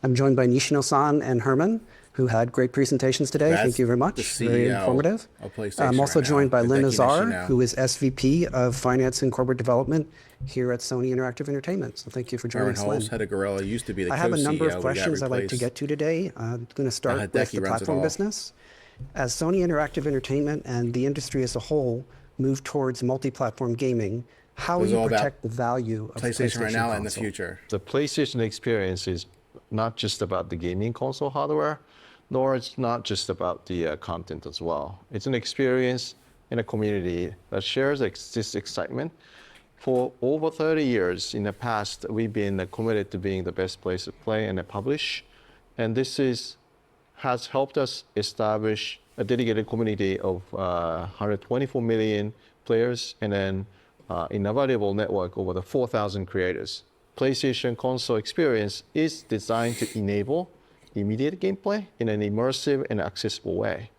I'm joined by Nishino-san and Herman, who had great presentations today. Thank you very much. Very informative. I'm also joined by Lynn Azar, who is SVP of Finance and Corporate Development here at Sony Interactive Entertainment. So thank you for joining us, Lynn. Head of Gorilla, used to be the I have a number of questions I'd like to get to today. I'm going to start with the platform business. As Sony Interactive Entertainment and the industry as a whole move towards multi-platform gaming, how will you protect the value of PlayStation right now console? and the future? The PlayStation experience is not just about the gaming console hardware, nor it's not just about the content as well. It's an experience in a community that shares this excitement. For over 30 years in the past, we've been committed to being the best place to play and publish. And this has helped us establish a dedicated community of 124 million players and then invaluable network over the 4,000 creators. PlayStation console experience is designed to enable immediate gameplay in an immersive and accessible way.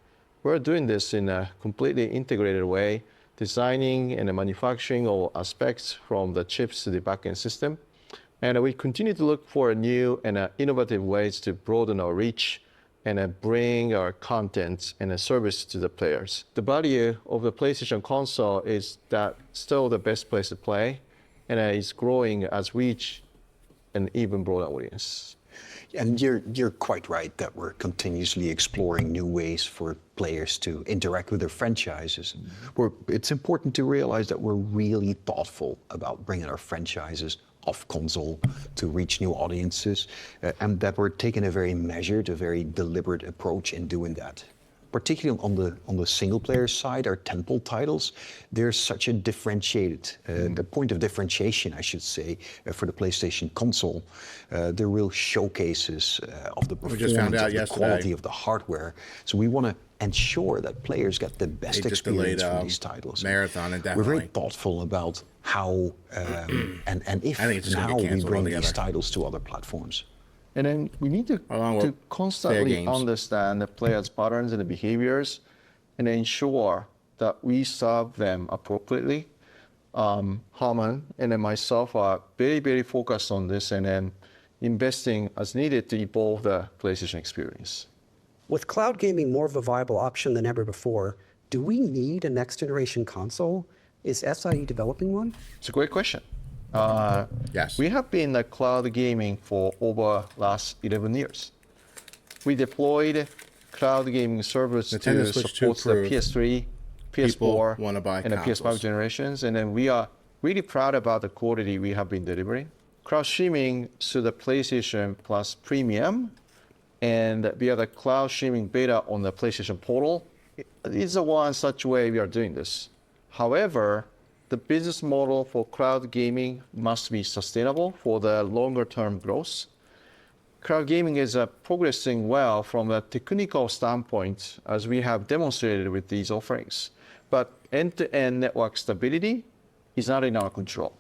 We're doing this in a completely integrated way, designing and manufacturing all aspects from the chips to the backend system. And we continue to look for new and innovative ways to broaden our reach and bring our content and a service to the players. The value of the PlayStation console is that still the best place to play, and it's growing as we reach an even broader audience. And you're quite right that we're continuously exploring new ways for players to interact with their franchises. It's important to realize that we're really thoughtful about bringing our franchises off console to reach new audiences, and that we're taking a very measured, a very deliberate approach in doing that. Particularly on the single player side, our tentpole titles, there's such a differentiated, the point of differentiation, I should say, for the PlayStation console, the real showcases of the performance, of the quality of the hardware. So we want to ensure that players get the best experience from these titles. Marathon, indefinitely. We're very thoughtful about how and if now we bring these titles to other platforms. And then we need to constantly understand the players' patterns and the behaviors and ensure that we serve them appropriately. Herman and then myself are very, very focused on this and then investing as needed to evolve the PlayStation experience. With cloud gaming more of a viable option than ever before, do we need a next generation console? Is SIE developing one? It's a great question. Yes. We have been cloud gaming for over last 11 years. We deployed cloud gaming servers to support the PS3, PS4, and the PS5 generations. And then we are really proud about the quality we have been delivering. Cloud streaming to the PlayStation Plus Premium and via the cloud streaming beta on the PlayStation Portal is the one such way we are doing this. However, the business model for cloud gaming must be sustainable for the longer term growth. Cloud gaming is progressing well from a technical standpoint, as we have demonstrated with these offerings. But end-to-end network stability is not in our control.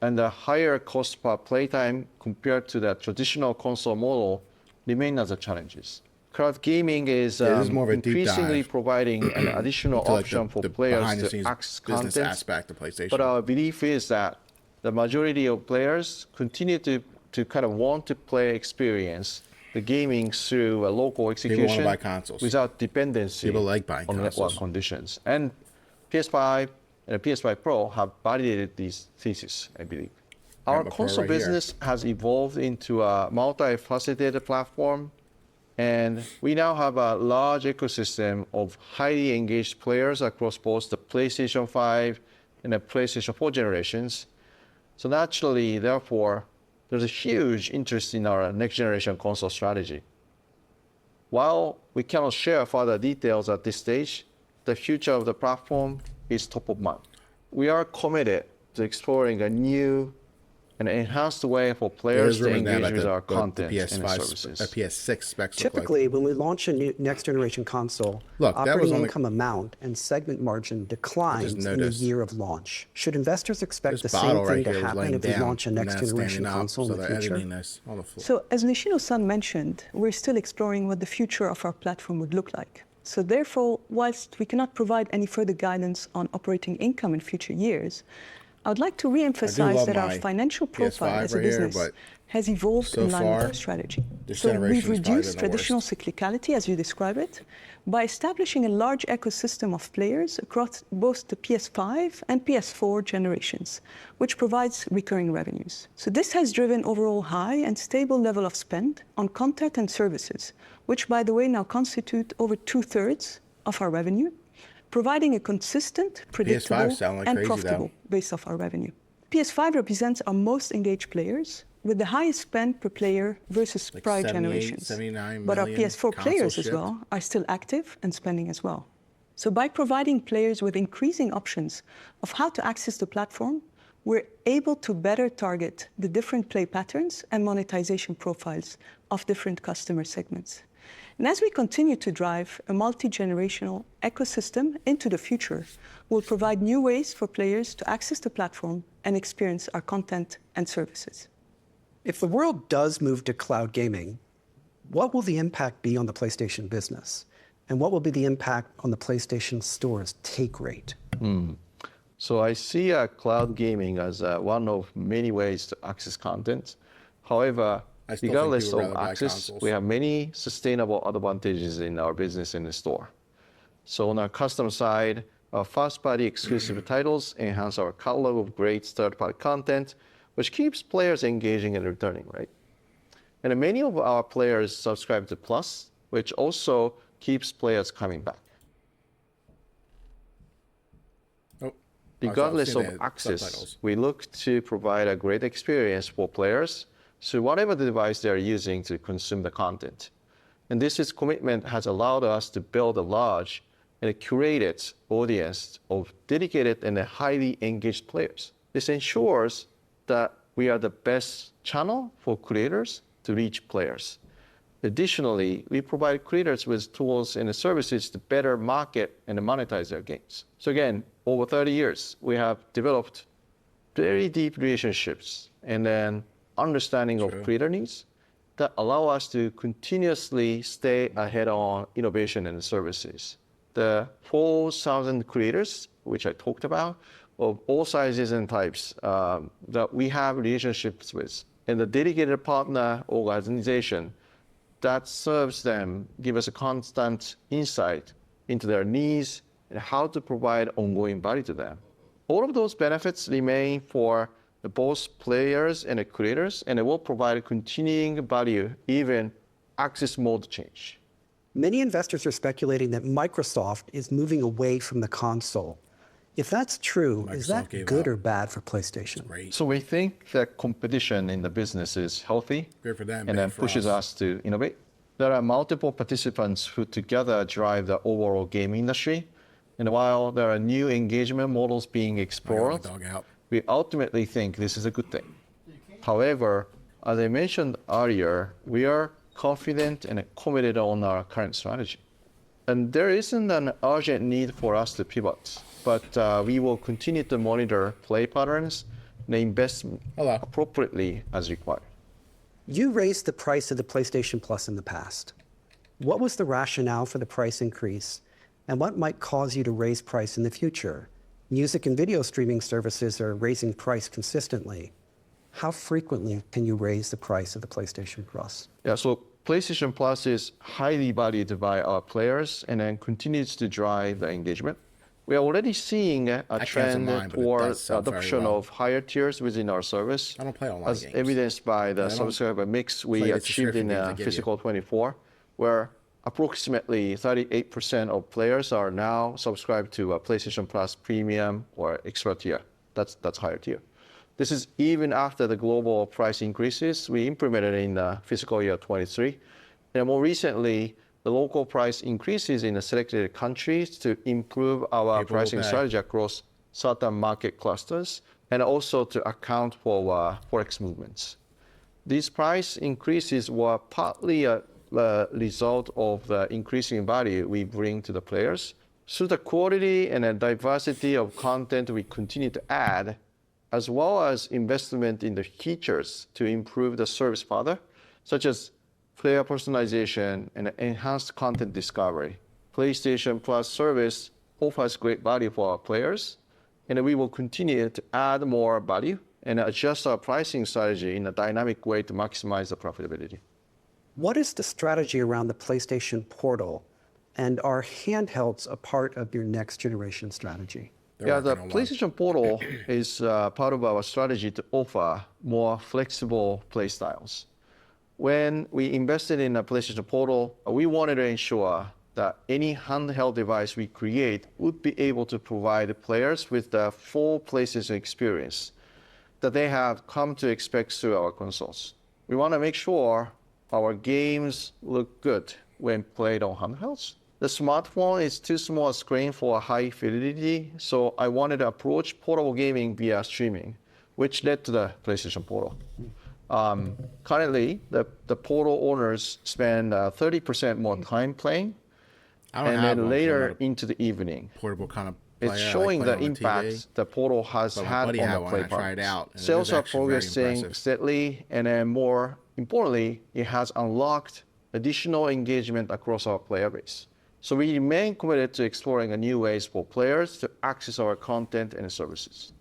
And the higher cost per playtime compared to the traditional console model remain as the challenges. Cloud gaming is increasingly providing an additional option for players to access content. But our belief is that the majority of players continue to kind of want to experience the gaming through a local execution without dependency on network conditions. And PS5 and PS5 Pro have validated these theses, I believe. Our console business has evolved into a multifaceted platform. And we now have a large ecosystem of highly engaged players across both the PlayStation 5 and the PlayStation 4 generations. So naturally, therefore, there's a huge interest in our next generation console strategy. While we cannot share further details at this stage, the future of the platform is top of mind. We are committed to exploring a new an enhanced way for players to engage with our content and services. PS6 specs Typically, when we launch a new next-generation console, operating income amount and segment margin declines in the year of launch. Should investors expect the same thing to happen if we launch a next-generation console in the future? So, as Nishino-san mentioned, we're still exploring what the future of our platform would look like. So therefore, whilst we cannot provide any further guidance on operating income in future years, I would like to re-emphasize that our financial profile as a business has evolved in line with our strategy. So we've reduced traditional cyclicality, as you describe it, by establishing a large ecosystem of players across both the PS5 and PS4 generations, which provides recurring revenues. So this has driven overall high and stable level of spend on content and services, which, by the way, now constitute over 2/3 of our revenue, providing a consistent, predictable, and profitable base of our revenue. PS5 represents our most engaged players, with the highest spend per player versus prior generations. But our PS4 players as well are still active and spending as well. So by providing players with increasing options of how to access the platform, we're able to better target the different play patterns and monetization profiles of different customer segments. And as we continue to drive a multi-generational ecosystem into the future, we'll provide new ways for players to access the platform and experience our content and services. If the world does move to cloud gaming, what will the impact be on the PlayStation business? And what will be the impact on the PlayStation Store's take rate? So I see cloud gaming as one of many ways to access content. However, regardless of access, we have many sustainable advantages in our business in the store. So on our customer side, our first-party exclusive titles enhance our catalog of great third-party content, which keeps players engaging and returning, right? And many of our players subscribe to Plus, which also keeps players coming back. Regardless of access, we look to provide a great experience for players through whatever device they're using to consume the content. And this commitment has allowed us to build a large and a curated audience of dedicated and highly engaged players. This ensures that we are the best channel for creators to reach players. Additionally, we provide creators with tools and services to better market and monetize their games. So again, over 30 years, we have developed very deep relationships and then understanding of creator needs that allow us to continuously stay ahead on innovation and services. The 4,000 creators, which I talked about, of all sizes and types that we have relationships with, and the dedicated partner organization that serves them, give us a constant insight into their needs and how to provide ongoing value to them. All of those benefits remain for both players and the creators, and it will provide continuing value even access mode change. Many investors are speculating that Microsoft is moving away from the console. If that's true, is that good or bad for PlayStation? So we think that competition in the business is healthy and then pushes us to innovate. There are multiple participants who together drive the overall game industry. And while there are new engagement models being explored, we ultimately think this is a good thing. However, as I mentioned earlier, we are confident and committed on our current strategy. And there isn't an urgent need for us to pivot, but we will continue to monitor play patterns and invest appropriately as required. You raised the price of the PlayStation Plus in the past. What was the rationale for the price increase, and what might cause you to raise price in the future? Music and video streaming services are raising price consistently. How frequently can you raise the price of the PlayStation Plus? Yeah, so PlayStation Plus is highly valued by our players and then continues to drive the engagement. We are already seeing a trend towards adoption of higher tiers within our service, as evidenced by the subscriber mix we achieved in fiscal 24, where approximately 38% of players are now subscribed to a PlayStation Plus Premium or Extra tier. That's higher tier. This is even after the global price increases we implemented in fiscal year 23. And more recently, the local price increases in the selected countries to improve our pricing strategy across certain market clusters and also to account for forex movements. These price increases were partly a result of the increasing value we bring to the players. Through the quality and the diversity of content we continue to add, as well as investment in the features to improve the service further, such as player personalization and enhanced content discovery. PlayStation Plus service offers great value for our players, and we will continue to add more value and adjust our pricing strategy in a dynamic way to maximize the profitability. What is the strategy around the PlayStation Portal? And are handhelds a part of your next generation strategy? Yeah, the PlayStation Portal is part of our strategy to offer more flexible play styles. When we invested in a PlayStation Portal, we wanted to ensure that any handheld device we create would be able to provide the players with the full PlayStation experience that they have come to expect through our consoles. We want to make sure our games look good when played on handhelds. The smartphone is too small a screen for high fidelity, so I wanted to approach portable gaming via streaming, which led to the PlayStation Portal. Currently, the Portal owners spend 30% more time playing, and then later into the evening. Portable kind of player. It's showing the impact the Portal has had on the play parts. Sales are progressing steadily, and then more importantly, it has unlocked additional engagement across our player base. So we remain committed to exploring new ways for players to access our content and services.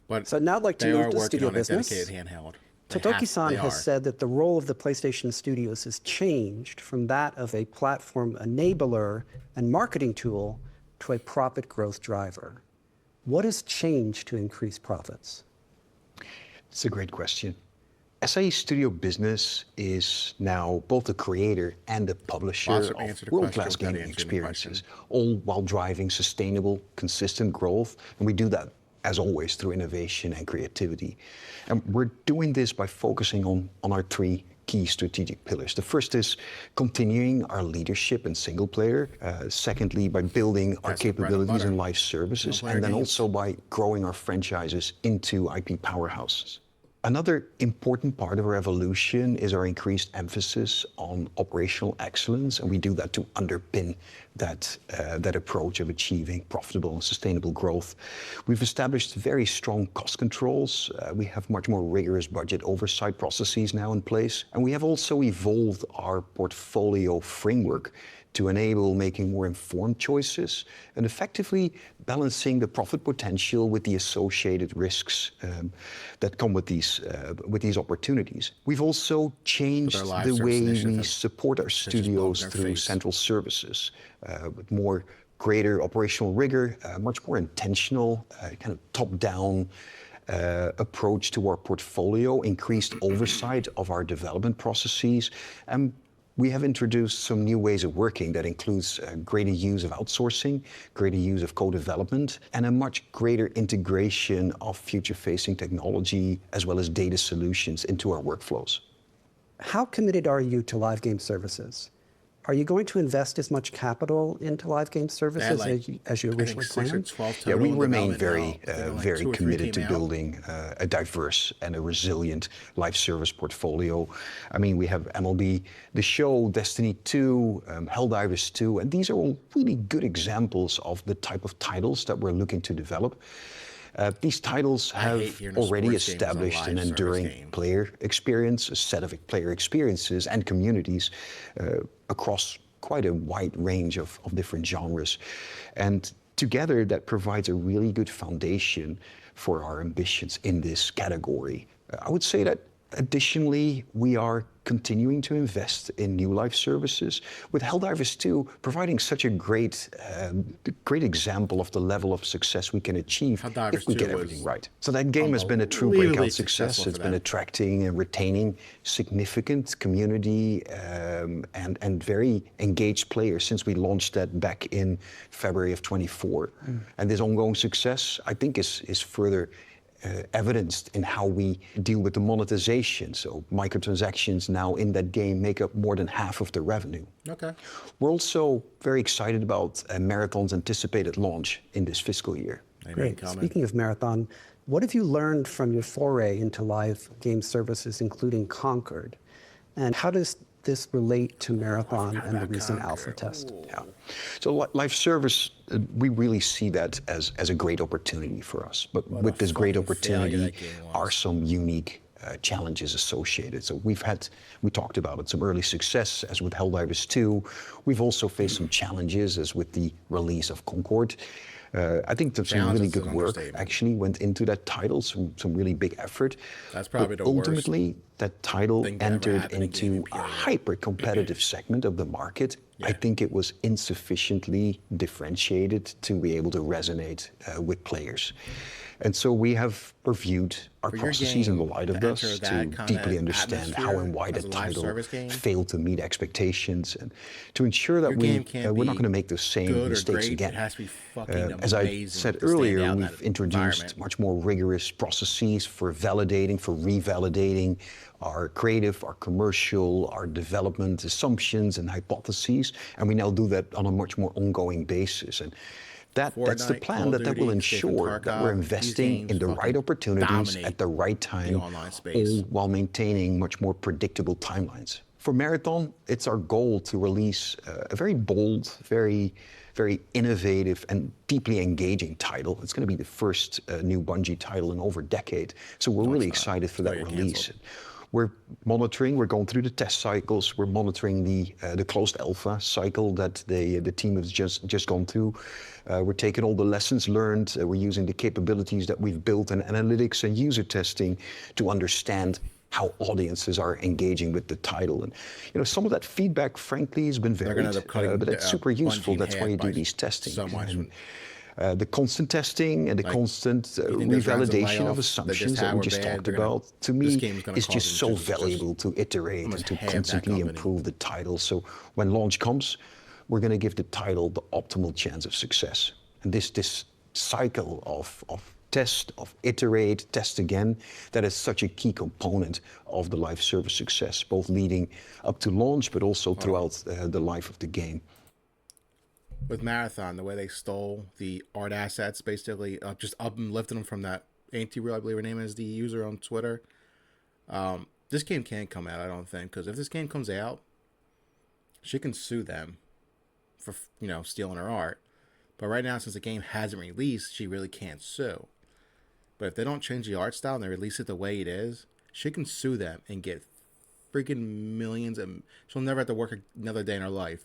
But so now I'd like to move to studio business. Handheld. Totoki-san has said that the role of the PlayStation Studios has changed from that of a platform enabler and marketing tool to a profit growth driver. What has changed to increase profits? It's a great question. SIE Studio Business is now both the creator and the publisher of world-class gaming experiences, all while driving sustainable, consistent growth. And we do that, as always, through innovation and creativity. And we're doing this by focusing on our three key strategic pillars. The first is continuing our leadership in single player. Secondly, by building our capabilities in live services. And then also by growing our franchises into IP powerhouses. Another important part of our evolution is our increased emphasis on operational excellence, and we do that to underpin that approach of achieving profitable and sustainable growth. We've established very strong cost controls. We have much more rigorous budget oversight processes now in place, and we have also evolved our portfolio framework to enable making more informed choices and effectively balancing the profit potential with the associated risks that come with these opportunities. We've also changed the way we support our studios through central services with greater operational rigor, much more intentional, kind of top-down approach to our portfolio, increased oversight of our development processes. We have introduced some new ways of working that includes greater use of outsourcing, greater use of co-development, and a much greater integration of future-facing technology as well as data solutions into our workflows. How committed are you to live game services? Are you going to invest as much capital into live game services as you originally planned? Yeah, we remain very committed to building a diverse and a resilient live service portfolio. I mean, we have MLB The Show, Destiny 2, Helldivers 2, and these are all really good examples of the type of titles that we're looking to develop. These titles have already established an enduring player experience, a set of player experiences and communities across quite a wide range of different genres. And together that provides a really good foundation for our ambitions in this category. I would say that additionally, we are continuing to invest in new live services, with Helldivers 2 providing such a great example of the level of success we can achieve if we get everything right. So that game has been a true breakout success. It's been attracting and retaining significant community and very engaged players since we launched that back in February of 24. And this ongoing success, I think, is further evidenced in how we deal with the monetization. So microtransactions now in that game make up more than half of the revenue. Okay. We're also very excited about Marathon's anticipated launch in this fiscal year. Great. Speaking of Marathon, what have you learned from your foray into live game services, including Concord? And how does this relate to Marathon and the recent alpha test? Yeah. So live service, we really see that as a great opportunity for us. But with this great opportunity are some unique challenges associated. So we talked about it, some early success, as with Helldivers 2. We've also faced some challenges, as with the release of Concord. I think that some really good work actually went into that title, some really big effort. That's probably the ultimately, that title entered into a hyper-competitive segment of the market. I think it was insufficiently differentiated to be able to resonate with players. And so we have reviewed our processes in the light of this to deeply understand how and why the title failed to meet expectations, and to ensure that we're not going to make those same mistakes again. As I said earlier, we've introduced much more rigorous processes for validating, for revalidating our creative, our commercial, our development assumptions and hypotheses, and we now do that on a much more ongoing basis. And that's the plan that will ensure that we're investing in the right opportunities at the right time, all while maintaining much more predictable timelines. For Marathon, it's our goal to release a very bold, very innovative and deeply engaging title. It's going to be the first new Bungie title in over a decade, so we're really excited for that release. We're monitoring, we're going through the test cycles, we're monitoring the closed alpha cycle that the team has just gone through. We're taking all the lessons learned, we're using the capabilities that we've built in analytics and user testing to understand how audiences are engaging with the title. And some of that feedback, frankly, has been varied, but it's super useful. That's why you do these testing. The constant testing and the constant revalidation of assumptions that we just talked about, to me, is just so valuable to iterate and to constantly improve the title. So when launch comes, we're going to give the title the optimal chance of success. And this cycle of test, of iterate, test again, that is such a key component of the live service success, both leading up to launch, but also throughout the life of the game. With Marathon, the way they stole the art assets, basically just up and lifted them from that Anti-Real, I believe her name is, the user on Twitter. This game can't come out, I don't think, because if this game comes out, she can sue them for stealing her art. But right now, since the game hasn't released, she really can't sue. But if they don't change the art style and they release it the way it is, she can sue them and get freaking millions, and she'll never have to work another day in her life.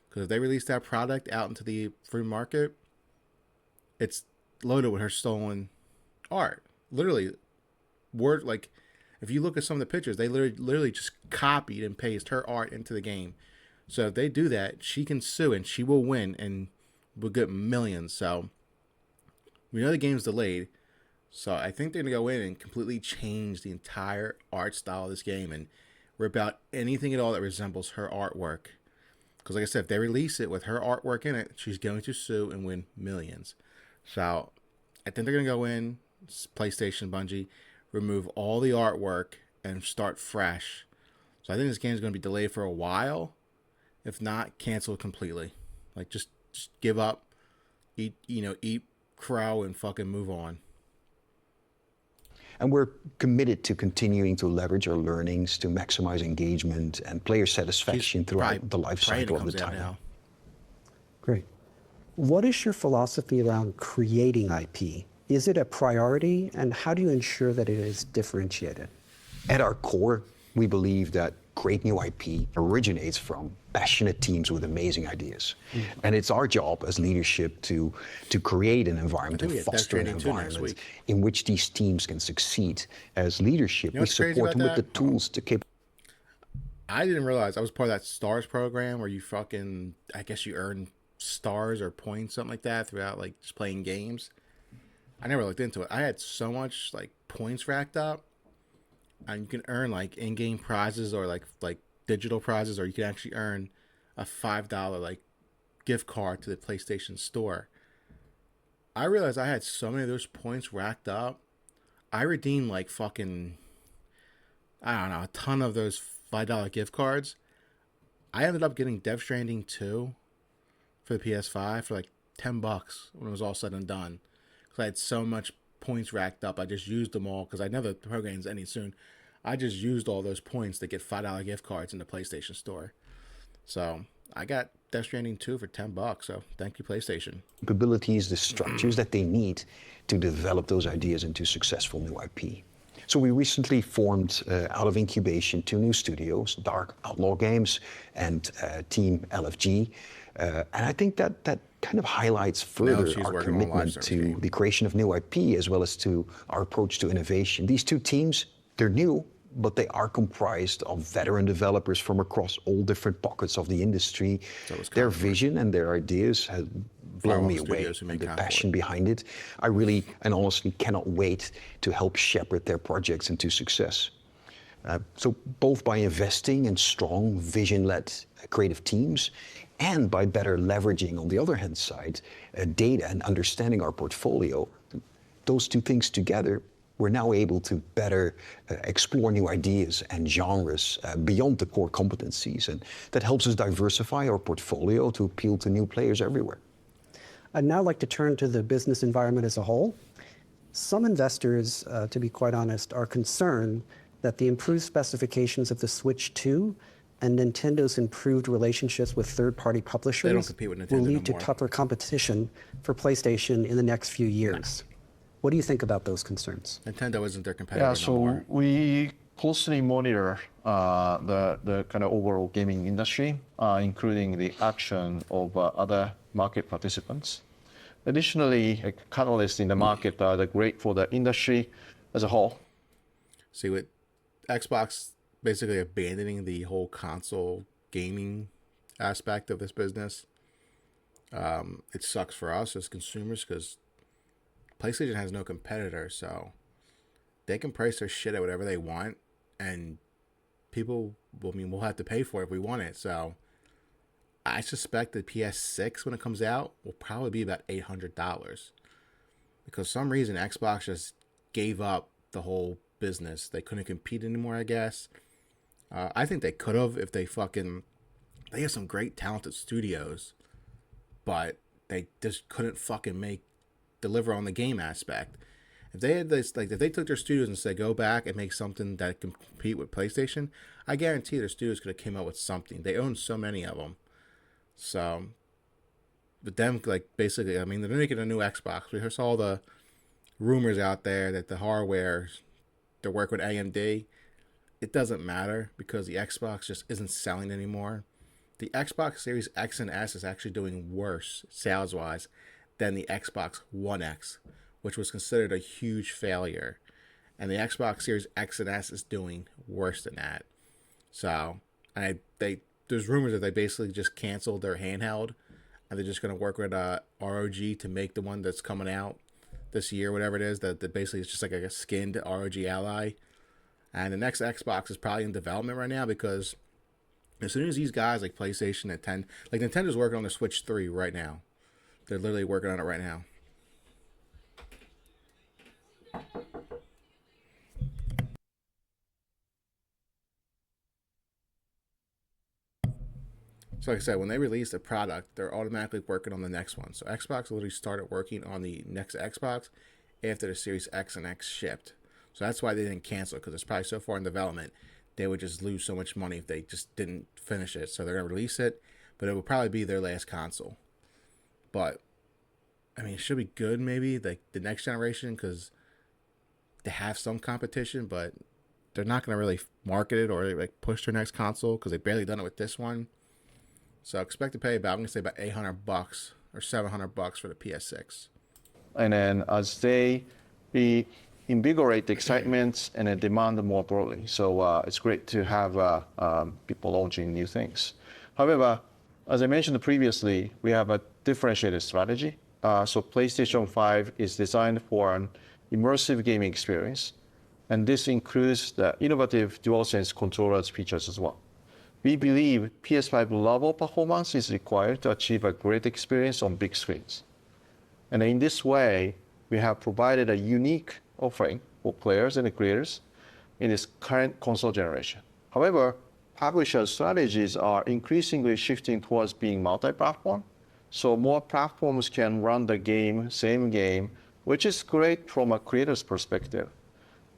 Because if they release that product out into the free market, it's loaded with her stolen art. Literally, if you look at some of the pictures, they literally just copied and pasted her art into the game. So if they do that, she can sue and she will win and will get millions. So we know the game's delayed. So I think they're going to go in and completely change the entire art style of this game and rip out anything at all that resembles her artwork. Because like I said, if they release it with her artwork in it, she's going to sue and win millions. So I think they're going to go in, PlayStation, Bungie, remove all the artwork and start fresh. So I think this game is going to be delayed for a while. If not, cancel completely. Like just give up, eat crow and fucking move on. And we're committed to continuing to leverage our learnings to maximize engagement and player satisfaction throughout the life cycle of the title. Great. What is your philosophy around creating IP? Is it a priority, and how do you ensure that it is differentiated? At our core, we believe that great new IP originates from passionate teams with amazing ideas. And it's our job as leadership to create an environment and foster an environment in which these teams can succeed. As leadership, we support them with the tools to keep. I didn't realize I was part of that STARS program where you I guess you earn stars or points, something like that, throughout like just playing games. I never looked into it. I had so much like points racked up. And you can earn like in-game prizes or like digital prizes, or you can actually earn a $5 like gift card to the PlayStation Store. I realized I had so many of those points racked up. I redeemed like fucking, I don't know, a ton of those $5 gift cards. I ended up getting Death Stranding 2 for the PS5 for like $10 when it was all said and done. Because I had so much points racked up. I just used them all because I know the program's ending soon. I just used all those points to get $5 gift cards in the PlayStation Store. So I got Death Stranding 2 for $10. So thank you, PlayStation. Capabilities, the structures that they need to develop those ideas into successful new IP. So we recently formed out of incubation 2 new studios, Dark Outlaw Games and Team LFG. And I think that kind of highlights further our commitment to the creation of new IP as well as to our approach to innovation. These two teams, they're new, but they are comprised of veteran developers from across all different pockets of the industry. Their vision and their ideas have blown me away, and the passion behind it. I really and honestly cannot wait to help shepherd their projects into success. So both by investing in strong vision-led creative teams and by better leveraging, on the other hand side, data and understanding our portfolio, those two things together, we're now able to better explore new ideas and genres beyond the core competencies. And that helps us diversify our portfolio to appeal to new players everywhere. I'd now like to turn to the business environment as a whole. Some investors, to be quite honest, are concerned that the improved specifications of the Switch 2 and Nintendo's improved relationships with third-party publishers will lead to tougher competition for PlayStation in the next few years. What do you think about those concerns? Nintendo isn't their competitor so anymore. We closely monitor the kind of overall gaming industry, including the action of other market participants. Additionally, catalysts in the market are great for the industry as a whole. See, with Xbox basically abandoning the whole console gaming aspect of this business, it sucks for us as consumers because PlayStation has no competitor, so they can price their shit at whatever they want, and people, we'll have to pay for it if we want it. So I suspect the PS6, when it comes out, will probably be about $800 because for some reason Xbox just gave up the whole business. They couldn't compete anymore, I guess. I think they could have if they have some great talented studios, but they just couldn't fucking deliver on the game aspect. If they had this, if they took their studios and said, go back and make something that can compete with PlayStation, I guarantee their studios could have came out with something. They own so many of them. So, but them, basically, they're making a new Xbox. We saw all the rumors out there that the hardware, they're working with AMD. It doesn't matter because the Xbox just isn't selling anymore. The Xbox Series X and S is actually doing worse sales-wise than the Xbox One X, which was considered a huge failure. And the Xbox Series X and S is doing worse than that. So, there's rumors that they basically just canceled their handheld, and they're just going to work with ROG to make the one that's coming out this year, whatever it is, that basically is just like a skinned ROG Ally. And the next Xbox is probably in development right now because as soon as these guys like PlayStation and Nintendo's working on the Switch 3 right now. They're literally working on it right now. So like I said, when they release a product, they're automatically working on the next one. So Xbox literally started working on the next Xbox after the Series X and X shipped. So that's why they didn't cancel it, because it's probably so far in development, they would just lose so much money if they just didn't finish it. So they're going to release it, but it will probably be their last console. But, it should be good maybe, the next generation, because they have some competition, but they're not going to really market it or push their next console because they've barely done it with this one. So expect to pay about $800 or $700 for the PS6. And then as they invigorate the excitement and the demand more broadly. So it's great to have people launching new things. However, as I mentioned previously, we have a differentiated strategy. So PlayStation 5 is designed for an immersive gaming experience. And this includes the innovative DualSense controllers features as well. We believe PS5 level performance is required to achieve a great experience on big screens. And in this way, we have provided a unique offering for players and creators in this current console generation. However, publisher strategies are increasingly shifting towards being multi-platform. So more platforms can run the same game, which is great from a creator's perspective.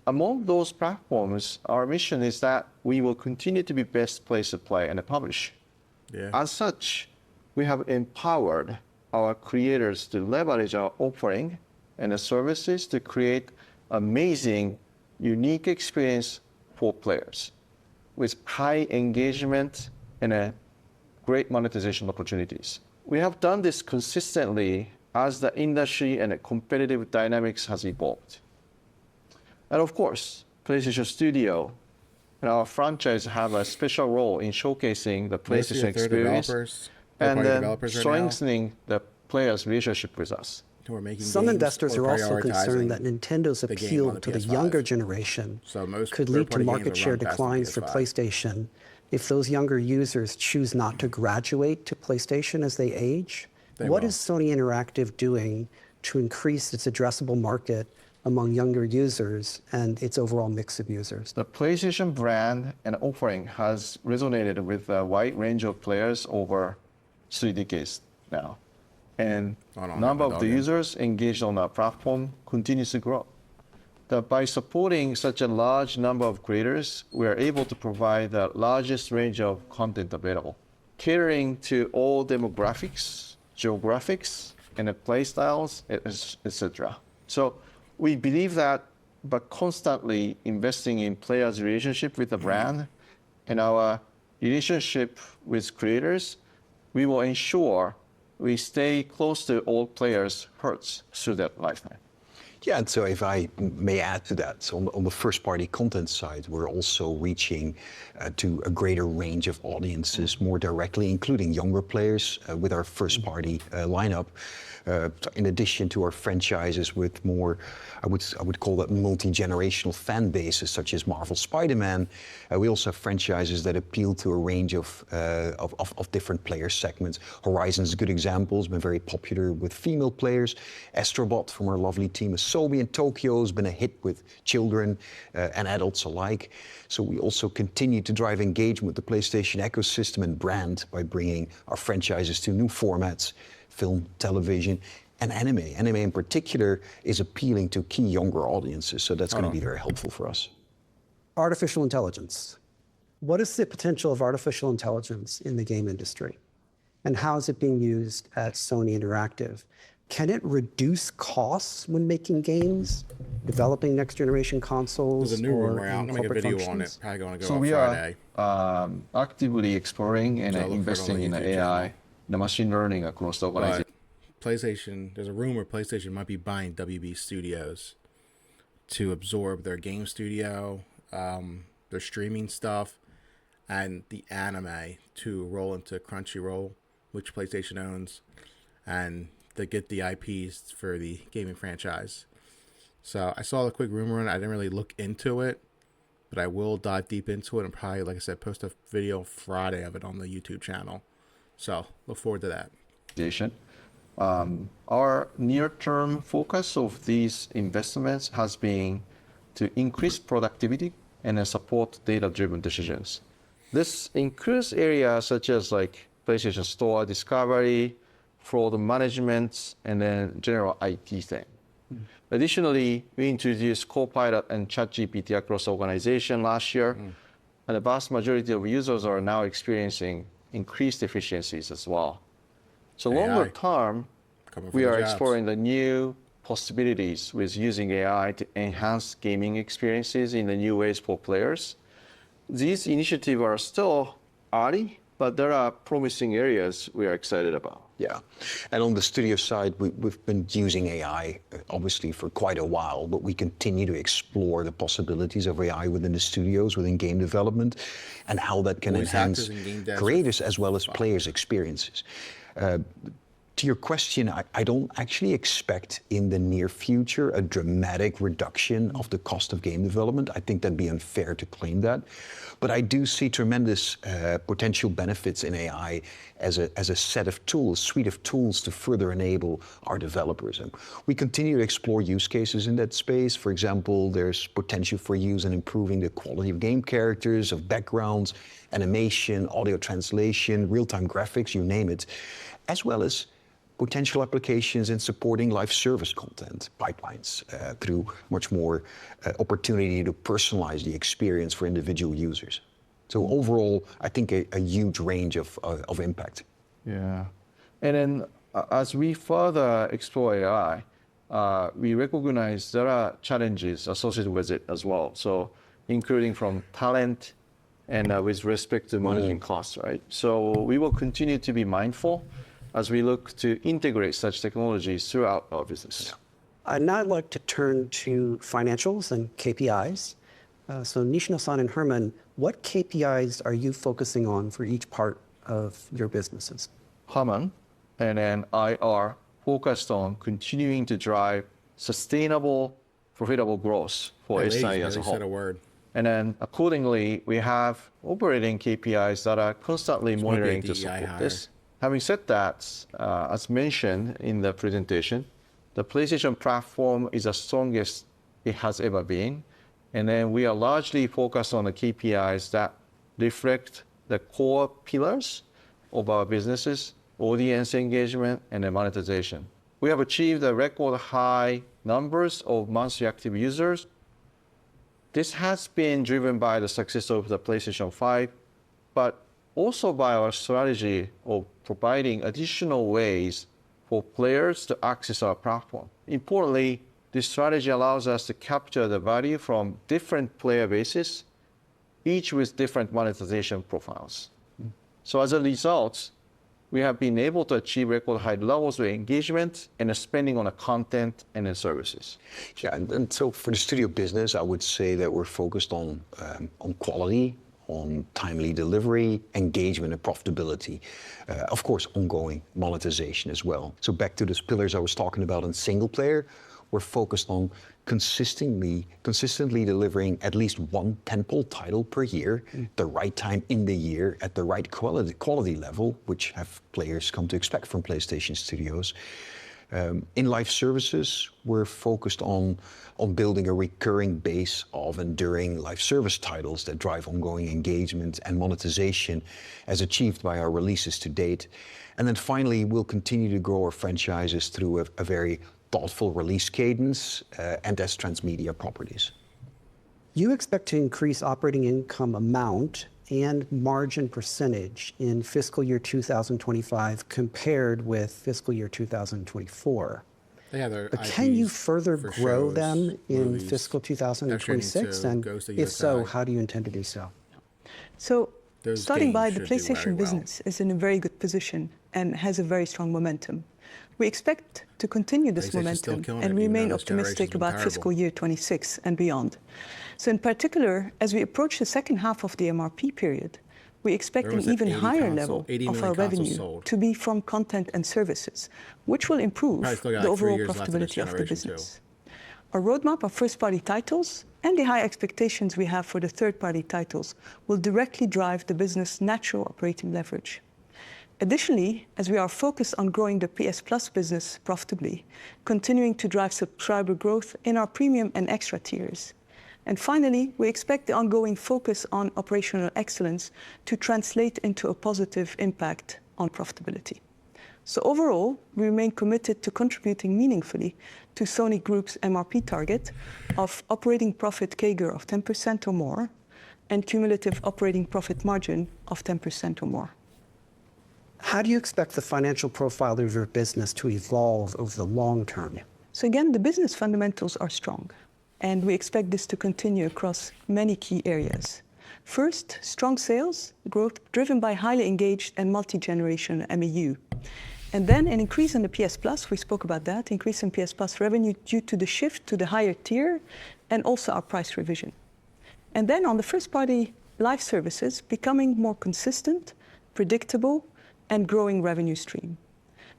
Among those platforms, our mission is that we will continue to be best place to play and publish. Yeah. As such, we have empowered our creators to leverage our offering and the services to create amazing, unique experience for players with high engagement and great monetization opportunities. we have done this consistently as the industry and the competitive dynamics has evolved. And of course, PlayStation Studio and our franchise have a special role in showcasing the PlayStation experience and then strengthening the players' relationship with us. Some investors are also concerned that Nintendo's appeal to the younger generation could lead to market share declines for PlayStation if those younger users choose not to graduate to PlayStation as they age. What is Sony Interactive doing to increase its addressable market among younger users and its overall mix of users? The PlayStation brand and offering has resonated with a wide range of players over 3 decades now. And number of the users engaged on our platform continues to grow. By supporting such a large number of creators, we are able to provide the largest range of content available, catering to all demographics, geographics, and the play styles, etc. So we believe that by constantly investing in players' relationship with the brand and our relationship with creators, we will ensure we stay close to all players' hearts through their lifetime. Yeah, and so if I may add to that, so on the first-party content side, we're also reaching to a greater range of audiences more directly, including younger players with our first-party lineup. In addition to our franchises with more, I would call that multi-generational fan bases, such as Marvel Spider-Man, we also have franchises that appeal to a range of different player segments. Horizon is a good example, it's been very popular with female players. Astrobot from our lovely team Asobi in Tokyo has been a hit with children and adults alike. So we also continue to drive engagement with the PlayStation ecosystem and brand by bringing our franchises to new formats, film, television, and anime. Anime in particular is appealing to key younger audiences, so that's going to be very helpful for us. Artificial intelligence. What is the potential of artificial intelligence in the game industry? And how is it being used at Sony Interactive? Can it reduce costs when making games, developing next generation consoles? There's a new rumor out. I'm going to make a video on it. Probably going to go on Friday. Are actively exploring and investing in AI, the machine learning across the organization. PlayStation, there's a rumor PlayStation might be buying WB Studios to absorb their game studio, their streaming stuff, and the anime to roll into Crunchyroll, which PlayStation owns, and to get the IPs for the gaming franchise. So I saw a quick rumor and I didn't really look into it, but I will dive deep into it and probably, like I said, post a video Friday of it on the YouTube channel. So look forward to that. Our near-term focus of these investments has been to increase productivity and support data-driven decisions. This includes areas such as like PlayStation Store discovery, fraud management, and then general IT thing. Additionally, we introduced Copilot and ChatGPT across the organization last year, and the vast majority of users are now experiencing increased efficiencies as well. So longer term, we are exploring the new possibilities with using AI to enhance gaming experiences in the new ways for players. These initiatives are still early, but there are promising areas we are excited about. Yeah, and on the studio side, we've been using AI obviously for quite a while, but we continue to explore the possibilities of AI within the studios, within game development, and how that can enhance creators as well as players' experiences. To your question, I don't actually expect in the near future a dramatic reduction of the cost of game development. I think that'd be unfair to claim that. But I do see tremendous potential benefits in AI as a set of tools, suite of tools to further enable our developers. And we continue to explore use cases in that space. For example, there's potential for use in improving the quality of game characters, of backgrounds, animation, audio translation, real-time graphics, you name it, as well as potential applications in supporting live service content pipelines through much more opportunity to personalize the experience for individual users. So overall, I think a huge range of impact. Yeah, and then as we further explore AI, we recognize there are challenges associated with it as well. So including from talent and with respect to managing costs, right? So we will continue to be mindful as we look to integrate such technologies throughout our business. Now I'd like to turn to financials and KPIs. So Nishino-san and Herman, what KPIs are you focusing on for each part of your businesses? Herman and then I are focused on continuing to drive sustainable, profitable growth for SI as a whole. Said a word. And then accordingly, we have operating KPIs that are constantly monitoring to support this. Having said that, as mentioned in the presentation, the PlayStation platform is the strongest it has ever been. And then we are largely focused on the KPIs that reflect the core pillars of our businesses, audience engagement, and then monetization. We have achieved a record high numbers of monthly active users. This has been driven by the success of the PlayStation 5, but also by our strategy of providing additional ways for players to access our platform. Importantly, this strategy allows us to capture the value from different player bases, each with different monetization profiles. So as a result, we have been able to achieve record high levels of engagement and spending on the content and the services. Yeah, and so for the studio business, I would say that we're focused on quality, on timely delivery, engagement, and profitability. Of course, ongoing monetization as well. So back to those pillars I was talking about in single player, we're focused on consistently delivering at least one tentpole title per year, the right time in the year, at the right quality level, which have players come to expect from PlayStation Studios. In live services, we're focused on building a recurring base of enduring live service titles that drive ongoing engagement and monetization as achieved by our releases to date. And then finally, we'll continue to grow our franchises through a very thoughtful release cadence and as transmedia properties. You expect to increase operating income amount and margin percentage in fiscal year 2025 compared with fiscal year 2024. But can you further grow them in fiscal 2026? And if so, how do you intend to do so? So starting by, the PlayStation business is in a very good position and has a very strong momentum. We expect to continue this momentum and remain optimistic about fiscal year 26 and beyond. So in particular, as we approach the second half of the MRP period, we expect an even higher level of our revenue to be from content and services, which will improve the overall profitability of the business. Our roadmap of first-party titles and the high expectations we have for the third-party titles will directly drive the business' natural operating leverage. Additionally, as we are focused on growing the PS Plus business profitably, continuing to drive subscriber growth in our premium and extra tiers. And finally, we expect the ongoing focus on operational excellence to translate into a positive impact on profitability. So overall, we remain committed to contributing meaningfully to Sony Group's MRP target of operating profit CAGR of 10% or more and cumulative operating profit margin of 10% or more. How do you expect the financial profile of your business to evolve over the long term? So again, the business fundamentals are strong, and we expect this to continue across many key areas. First, strong sales growth driven by highly engaged and multi-generation MAU. And then an increase in the PS Plus, we spoke about that, increase in PS Plus revenue due to the shift to the higher tier and also our price revision. And then on the first-party live services, becoming more consistent, predictable, and growing revenue stream.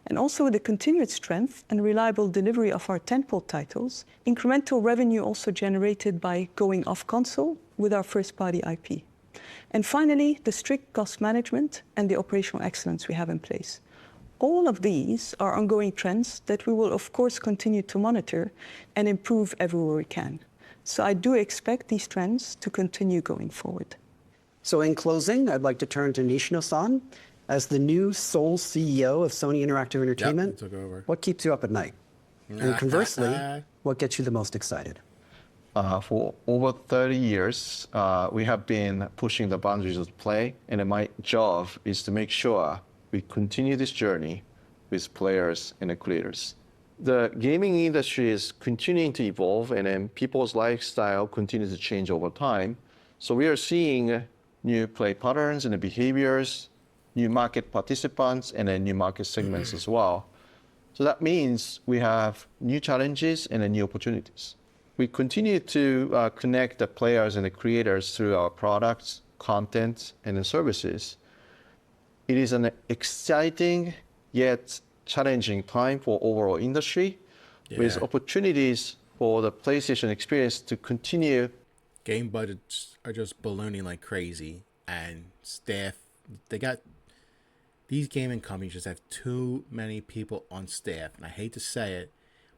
And also with the continued strength and reliable delivery of our tentpole titles, incremental revenue also generated by going off console with our first-party IP. And finally, the strict cost management and the operational excellence we have in place. All of these are ongoing trends that we will, of course, continue to monitor and improve everywhere we can. So I do expect these trends to continue going forward. So in closing, I'd like to turn to Nishino-san. As the new sole CEO of Sony Interactive Entertainment, what keeps you up at night? And conversely, what gets you the most excited? For over 30 years, we have been pushing the boundaries of play, and my job is to make sure we continue this journey with players and the creators. The gaming industry is continuing to evolve, and then people's lifestyle continues to change over time. So we are seeing new play patterns and behaviors new market participants and then new market segments as well. So that means we have new challenges and then new opportunities. We continue to connect the players and the creators through our products, content, and the services. It is an exciting yet challenging time for overall industry, with opportunities for the PlayStation experience to continue. Game budgets are just ballooning like crazy, and staff, these gaming companies just have too many people on staff, and I hate to say it,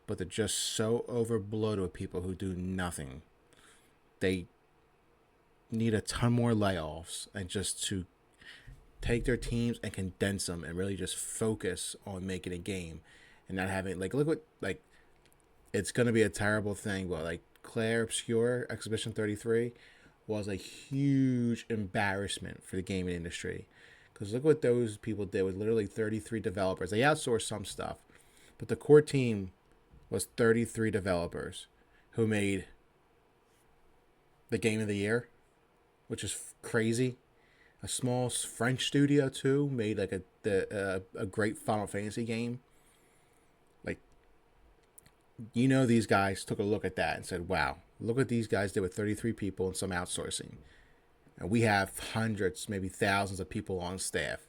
but they're just so overbloated with people who do nothing. They need a ton more layoffs, and just to take their teams and condense them and really just focus on making a game and not having, like, look what, like, it's going to be a terrible thing, but like Claire Obscure Exhibition 33 was a huge embarrassment for the gaming industry. Because look what those people did with literally 33 developers. They outsourced some stuff, but the core team was 33 developers who made the game of the year, which is crazy. A small French studio too made like a great Final Fantasy game. Like, you know, these guys took a look at that and said, "Wow, look what these guys did with 33 people and some outsourcing." And we have hundreds, maybe thousands of people on staff.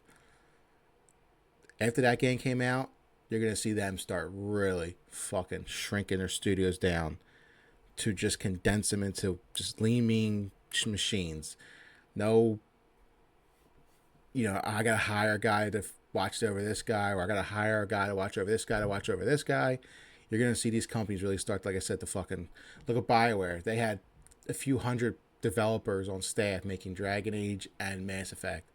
After that game came out, you're going to see them start really fucking shrinking their studios down to just condense them into just lean, mean machines. No, you know, I got to hire a guy to watch over this guy, or I got to hire a guy to watch over this guy to watch over this guy. You're going to see these companies really start, like I said, to fucking look at BioWare. They had a few hundred developers on staff making Dragon Age and Mass Effect.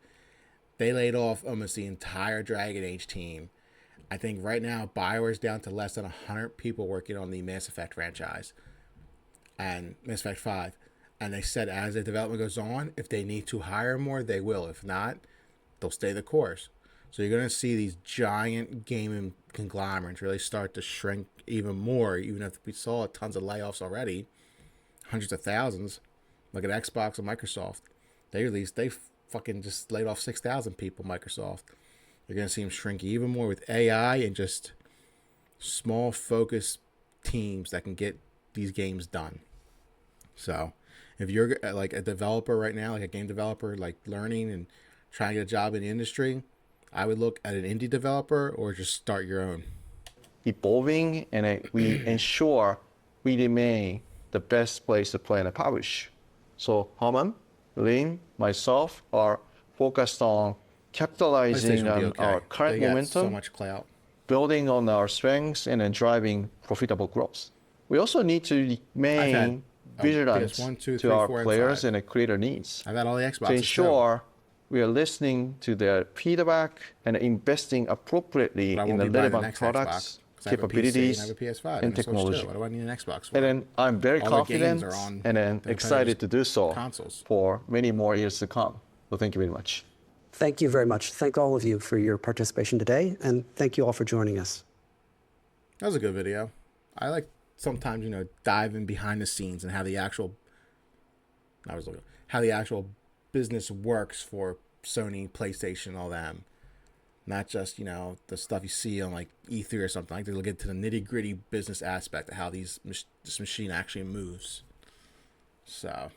They laid off almost the entire Dragon Age team. I think right now BioWare's down to less than 100 people working on the Mass Effect franchise and Mass Effect 5. And they said as the development goes on, if they need to hire more, they will. If not, they'll stay the course. So you're going to see these giant gaming conglomerates really start to shrink even more, even if we saw tons of layoffs already, hundreds of thousands. Look at Xbox and Microsoft. They fucking just laid off 6,000 people, Microsoft. You're going to see them shrink even more with AI and just small focused teams that can get these games done. So if you're like a developer right now, like a game developer, like learning and trying to get a job in the industry, I would look at an indie developer or just start your own. Evolving, and we ensure we remain the best place to play and publish. So Herman, Lynn, myself are focused on capitalizing on our current momentum, so much clout, building on our strengths, and then driving profitable growth. We also need to remain vigilant to our players and creator needs. I've had all the Xboxes to ensure we are listening to their feedback and investing appropriately in the relevant products, capabilities, and technology. What do I need an Xbox for? And then I'm very confident and then excited to do so for many more years to come. So thank you very much. Thank you very much. Thank all of you for your participation today, and thank you all for joining us. That was a good video. I like sometimes, you know, diving behind the scenes and how the actual business works for Sony, PlayStation, all them. Not just, you know, the stuff you see on like E3 or something. I like to look into the nitty-gritty business aspect of how this machine actually moves. So